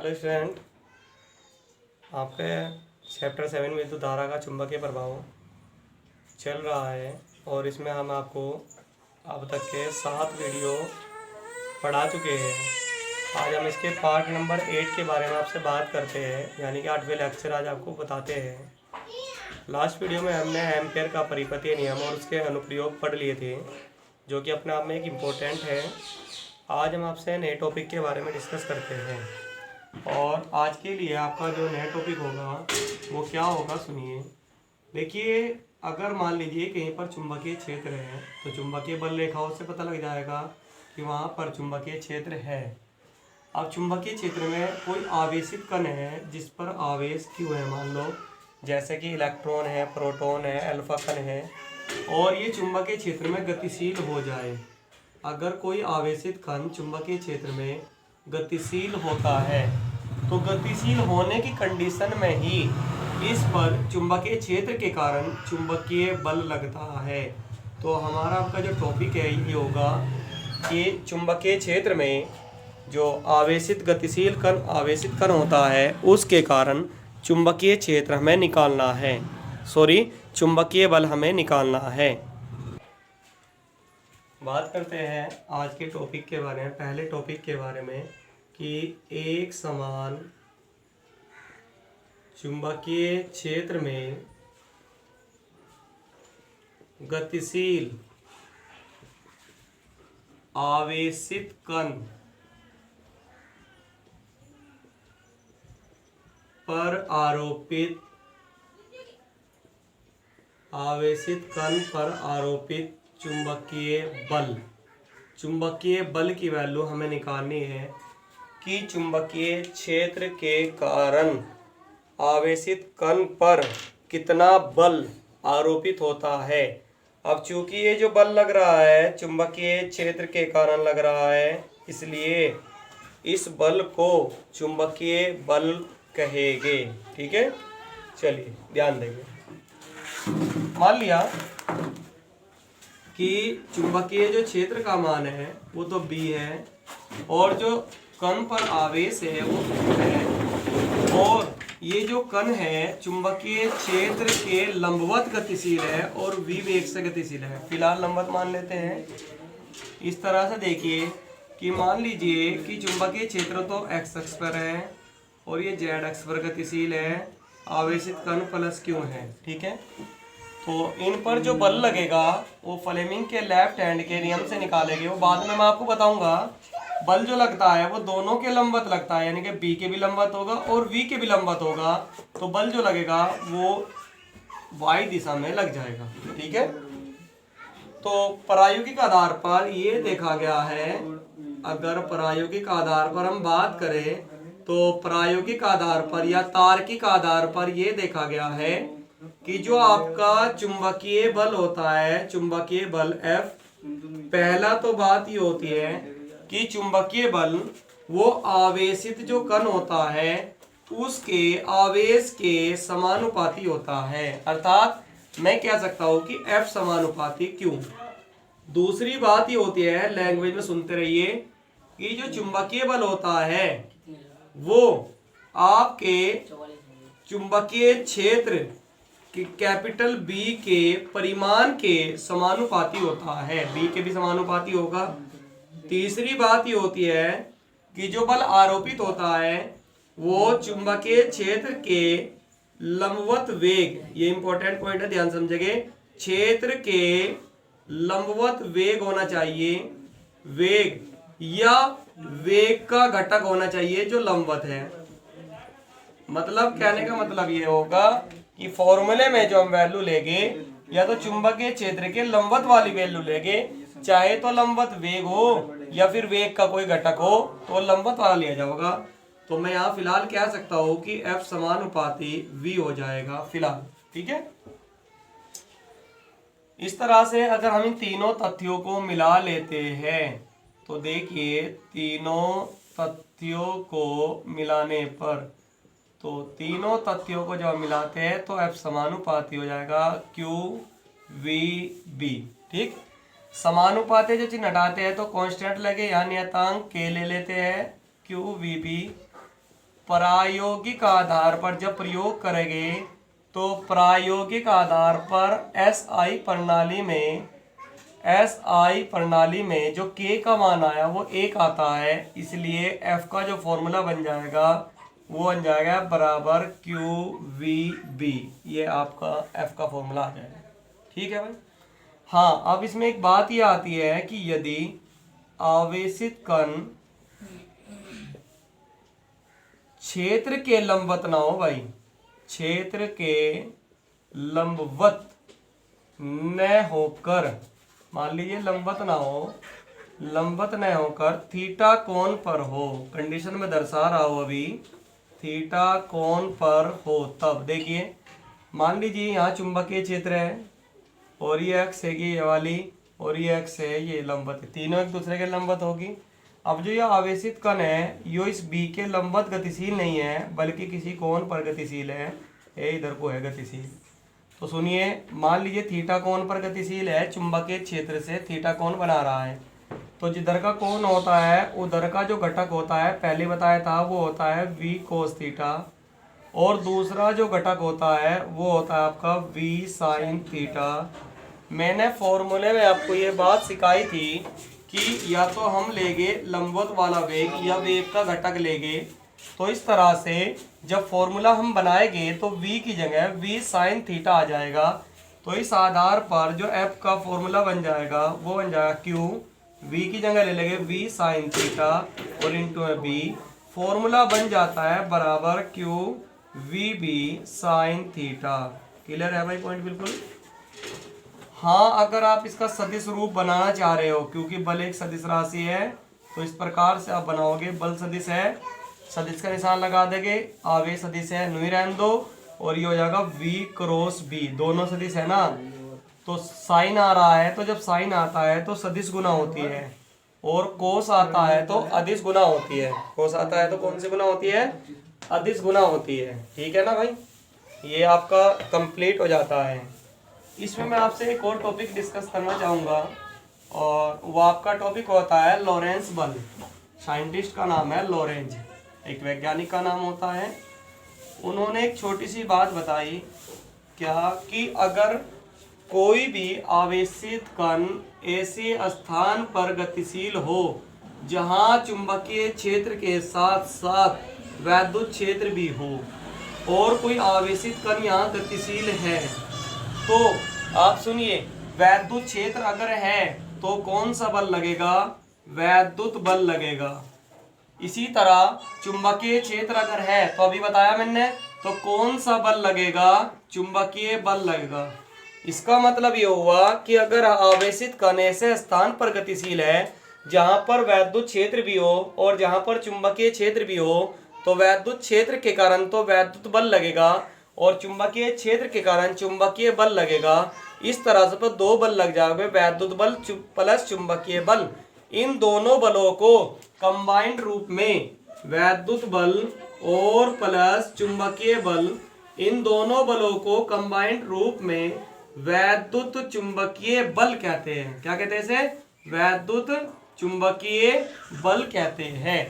Hello student, आपके chapter 7 विद्युत धारा का चुंबकीय प्रभाव चल रहा है और इसमें हम आपको अब तक के 7 वीडियो पढ़ा चुके हैं। आज हम इसके पार्ट नंबर 8 के बारे में आपसे बात करते हैं, यानी कि 8वें लेक्चर आज आपको बताते हैं। लास्ट वीडियो में हमने एम्पेयर का परिपथीय नियम और उसके अनुप्रयोग पढ़ लिए थे, जो कि अपने आप में एक इम्पोर्टेंट है। आज हम आपसे नए टॉपिक के बारे में डिस्कस करते हैं और आज के लिए आपका जो नया टॉपिक होगा वो क्या होगा, सुनिए। देखिए, अगर मान लीजिए कहीं पर चुंबकीय क्षेत्र है तो चुंबकीय बल रेखाओं से पता लग जाएगा कि वहाँ पर चुंबकीय क्षेत्र है। अब चुंबकीय क्षेत्र में कोई आवेशित कण है जिस पर आवेश Q है, मान लो जैसे कि इलेक्ट्रॉन है, प्रोटॉन है, अल्फा कण है, और ये चुंबकीय क्षेत्र में गतिशील हो जाए। अगर कोई आवेशित कण चुंबकीय क्षेत्र में गतिशील होता है तो गतिशील होने की कंडीशन में ही इस पर चुंबकीय क्षेत्र के कारण चुंबकीय बल लगता है। तो हमारा आपका जो टॉपिक है ये होगा कि चुंबकीय क्षेत्र में जो आवेशित आवेशित कण होता है उसके कारण चुंबकीय क्षेत्र हमें निकालना है, चुंबकीय बल हमें निकालना है। बात करते हैं आज के टॉपिक के बारे में, पहले टॉपिक के बारे में कि एक समान चुंबकीय क्षेत्र में गतिशील आवेशित कण पर आरोपित चुंबकीय बल की वैल्यू हमें निकालनी है कि चुंबकीय क्षेत्र के कारण आवेशित कण पर कितना बल आरोपित होता है। अब चूंकि ये जो बल लग रहा है चुंबकीय क्षेत्र के कारण लग रहा है, इसलिए इस बल को चुंबकीय बल कहेंगे। ठीक है, चलिए ध्यान देंगे। मान लिया कि चुंबकीय जो क्षेत्र का मान है वो तो B है और जो कण पर आवेश है वो Q है, और ये जो कण है चुंबकीय क्षेत्र के लंबवत गतिशील है और V वेग से गतिशील है। फिलहाल लंबवत मान लेते हैं। इस तरह से देखिए कि मान लीजिए कि चुंबकीय क्षेत्र तो x अक्ष पर है और ये z अक्ष पर गतिशील है, आवेशित कण प्लस Q है। ठीक है, तो इन पर जो बल लगेगा वो फ्लेमिंग के लेफ्ट हैंड के नियम से निकालेंगे। वो बाद में मैं आपको बताऊंगा। बल जो लगता है वो दोनों के लंबवत लगता है, यानी कि B के भी लंबवत होगा और V के भी लंबवत होगा। तो बल जो लगेगा वो Y दिशा में लग जाएगा। ठीक है, तो प्रायोगिक आधार पर ये देखा गया है, अगर प्रायोगिक आधार पर हम बात करें तो प्रायोगिक आधार पर या तार्किक आधार पर ये देखा गया है कि जो आपका चुंबकीय बल होता है, चुंबकीय बल F, पहला तो बात ये होती है कि चुंबकीय बल वो आवेशित जो कण होता है उसके आवेश के समानुपाती होता है, अर्थात मैं कह सकता हूं कि F समानुपाती Q। दूसरी बात ये होती है, लैंग्वेज में सुनते रहिए, कि जो चुंबकीय बल होता है वो आपके चुंबकीय क्षेत्र कि कैपिटल B के परिमाण के समानुपाती होता है, B के भी समानुपाती होगा। तीसरी बात ये होती है कि जो बल आरोपित होता है वो चुंबकीय क्षेत्र के लंबवत वेग, ये इंपॉर्टेंट पॉइंट है, ध्यान समझेंगे, क्षेत्र के लंबवत वेग होना चाहिए, वेग या वेग का घटक होना चाहिए जो लंबवत है। मतलब कहने का मतलब ये होगा कि फॉर्मूले में जो हम वैल्यू लेंगे या तो चुंबकीय क्षेत्र के लंबवत वाली वैल्यू लेंगे, चाहे तो लंबवत वेग हो या फिर वेग का कोई घटक हो तो लंबवत वाला लिया जाएगा। तो मैं यहाँ फिलहाल कह सकता हूँ कि F समानुपाती V हो जाएगा फिलहाल। ठीक है, इस तरह से अगर हम इन तीनों तथ्यों को मिला लेते हैं तो देखिए तीनों तथ्यों को मिलाने पर, तो तीनों तथ्यों को जब मिलाते हैं तो F समानुपाती हो जाएगा QVB। ठीक, समानुपाती जो चिन्ह हटाते हैं तो कांस्टेंट लगे, यहाँ नियतांक K ले लेते हैं QVB, प्रायोगिक आधार पर जब प्रयोग करेंगे तो प्रायोगिक आधार पर एसआई प्रणाली में जो के का मान आया वो 1 आता है, इसलिए एफ का जो फॉर्मूला बन जाएगा वो बन जाएगा बराबर क्यू वी बी। ये आपका एफ का फॉर्मूला आ जाएगा। ठीक है भाई। हाँ, अब इसमें एक बात ये आती है कि यदि आवेशित कण क्षेत्र के लंबवत ना हो भाई, क्षेत्र के लंबवत न होकर, मान लीजिए लंबवत ना हो, लंबवत न होकर थीटा कोण पर हो, कंडीशन में दर्शा रहा हो अभी, थीटा कोण पर हो, तब देखिए मान लीजिए यहाँ चुंबकीय क्षेत्र है और ये एक्स है ये वाली और ये एक्स है ये लंबवत है, तीनों एक दूसरे के लंबवत होगी। अब जो ये आवेशित कण है यो इस बी के लंबवत गतिशील नहीं है बल्कि किसी कोण पर गतिशील है, ये इधर को है गतिशील। तो सुनिए, मान लीजिए थीटा कोण पर गतिशील है, चुंबकीय क्षेत्र से थीटा कोण बना रहा है, तो जिधर का कोण होता है उधर का जो घटक होता है पहले बताया था वो होता है v कोस थीटा, और दूसरा जो घटक होता है वो होता है आपका v साइन थीटा। मैंने फॉर्मूले में आपको ये बात सिखाई थी कि या तो हम लेंगे लंबवत वाला वेग या वेग का घटक लेंगे, तो इस तरह से जब फॉर्मूला हम बनाएंगे तो v की जगह v साइन थीटा आ जाएगा। तो इस आधार पर जो f का फॉर्मूला बन जाएगा वो बन जाएगा q, v की जगह ले लेंगे v साइन थीटा और इंटू b, फॉर्मूला बन जाता है बराबर q v b sine theta. Clear है भाई पॉइंट बिल्कुल। हाँ, अगर आप इसका सदिश रूप बनाना चाह रहे हो, क्योंकि बल एक सदिश राशि है, तो इस प्रकार से आप बनाओगे। बल सदिश है, सदिश का निशान लगा देंगे, आवेश सदिश है नुई रहने दो, और ये हो जाएगा v क्रॉस b, दोनों सदिश है ना, तो साइन आ रहा है, तो जब साइन आता है तो सदिश गुना होती है, और कोस आता है तो अदिश गुना होती है। कोस आता है तो कौन सी गुना होती है? अदिश गुना होती है। ठीक है ना भाई, ये आपका कंप्लीट हो जाता है। इसमें मैं आपसे एक और टॉपिक डिस्कस करना चाहूँगा, और वो आपका टॉपिक होता है लॉरेंस बल। साइंटिस्ट का नाम है लॉरेंज, एक वैज्ञानिक का नाम होता है। उन्होंने एक छोटी सी बात बताई, क्या कि अगर कोई भी आवेशित कण ऐसे स्थान पर गतिशील हो जहां चुंबकीय क्षेत्र के साथ साथ वैद्युत क्षेत्र भी हो, और कोई आवेशित कण यहाँ गतिशील है, तो आप सुनिए, वैद्युत क्षेत्र अगर है तो कौन सा बल लगेगा? वैद्युत बल लगेगा। इसी तरह चुंबकीय क्षेत्र अगर है तो अभी बताया मैंने, तो कौन सा बल लगेगा? चुंबकीय बल लगेगा। इसका मतलब ये हुआ कि अगर आवेशित कण ऐसे स्थान पर गतिशील है जहां पर वैद्युत क्षेत्र भी हो और जहां पर चुंबकीय क्षेत्र भी हो, तो वैद्युत क्षेत्र के कारण तो वैद्युत बल लगेगा और चुंबकीय क्षेत्र के कारण चुंबकीय बल लगेगा। इस तरह से तो दो बल लग जाएंगे, वैद्युत बल प्लस चुंबकीय बल। इन दोनों बलों को कंबाइंड रूप में वैद्युत बल और प्लस चुंबकीय बल, इन दोनों बलों को कंबाइंड रूप में वैद्युत चुंबकीय बल कहते हैं। क्या कहते हैं इसे? वैद्युत चुंबकीय बल कहते हैं।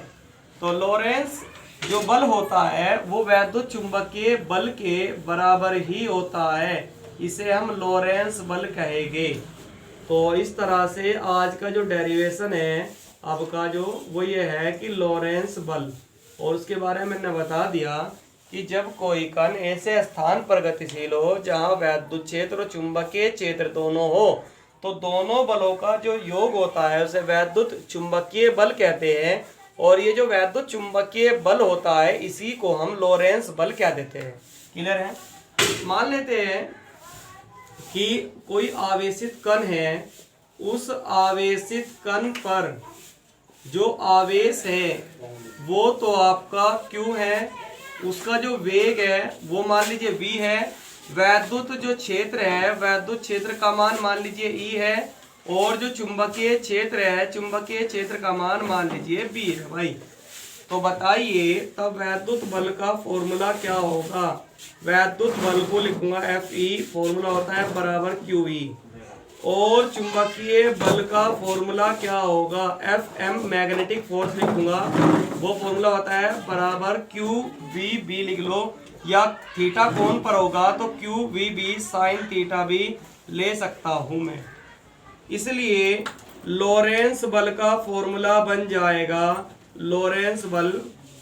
तो लॉरेंस जो बल होता है वो वैद्युत चुंबकीय बल के बराबर ही होता है, इसे हम लॉरेंस बल कहेंगे। तो इस तरह से आज का जो डेरिवेशन है अब का जो वो ये है कि लॉरेंस बल, और उसके बारे में मैंने बता दिया कि जब कोई कण ऐसे स्थान पर गतिशील हो जहां वैद्युत क्षेत्र और चुंबकीय क्षेत्र दोनों हो, तो दोनों बलों का जो योग होता है उसे वैद्युत चुंबकीय बल कहते हैं, और ये जो वैद्युत चुंबकीय बल होता है इसी को हम लॉरेंस बल कह देते हैं। क्लियर है? मान लेते हैं कि कोई आवेशित कण है, उस आवेशित कण पर जो आवेश है वो तो आपका Q है, उसका जो वेग है वो मान लीजिए v है, वैद्युत जो क्षेत्र है वैद्युत क्षेत्र का मान मान लीजिए E है, और जो चुंबकीय क्षेत्र है चुंबकीय क्षेत्र का मान मान लीजिए B है भाई। तो बताइए तब वैद्युत बल का फॉर्मूला क्या होगा? वैद्युत बल को लिखूंगा Fe, फॉर्मूला होता है बराबर QE। और चुंबकीय बल का फॉर्मूला क्या होगा? एफ एम मैग्नेटिक फोर्स लिख दूंगा, वो फॉर्मूला होता है बराबर क्यू वी बी लिख लो, या थीटा कोण पर होगा तो q v B sine theta भी ले सकता हूं मैं। इसलिए लॉरेंस बल का फॉर्मूला बन जाएगा, लॉरेंस बल,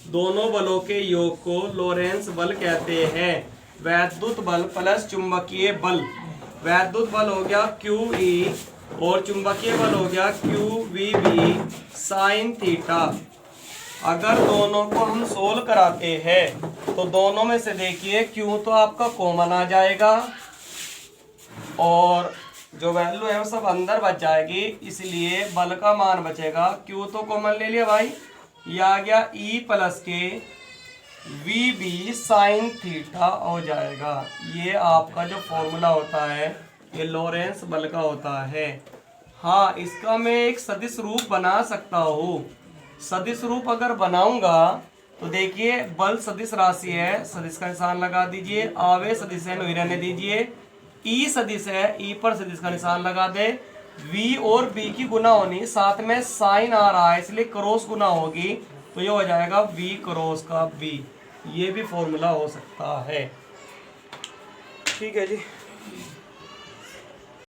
दोनों बलों के योग को लॉरेंस बल कहते हैं। वैद्युत बल प्लस चुंबकीय बल, वैद्युत बल हो गया क्यू ई और चुंबकीय बल हो गया q v B sine theta. अगर दोनों को हम सोल्व कराते हैं तो दोनों में से देखिए क्यू तो आपका कॉमन आ जाएगा और जो वैल्यू है वो सब अंदर बच जाएगी, इसलिए बल का मान बचेगा। क्यू तो कॉमन ले लिया भाई, ये आ गया ई प्लस के वी बी साइन थीटा हो जाएगा। ये आपका जो फॉर्मूला होता है ये लॉरेंस बल का होता है। हाँ, इसका मैं एक सदिश रूप बना सकता हूँ। सदिश रूप अगर बनाऊंगा तो देखिए बल सदिश राशि है, सदिश का निशान लगा दीजिए, आवेश सदिश है, नहीं रहने दीजिए। ई सदिश है, ई पर सदिश का निशान लगा दे। वी और बी की गुना होनी, साथ में साइन आ रहा है इसलिए क्रॉस गुना होगी, तो ये हो जाएगा वी क्रॉस का बी। ये भी फॉर्मूला हो सकता है। ठीक है जी।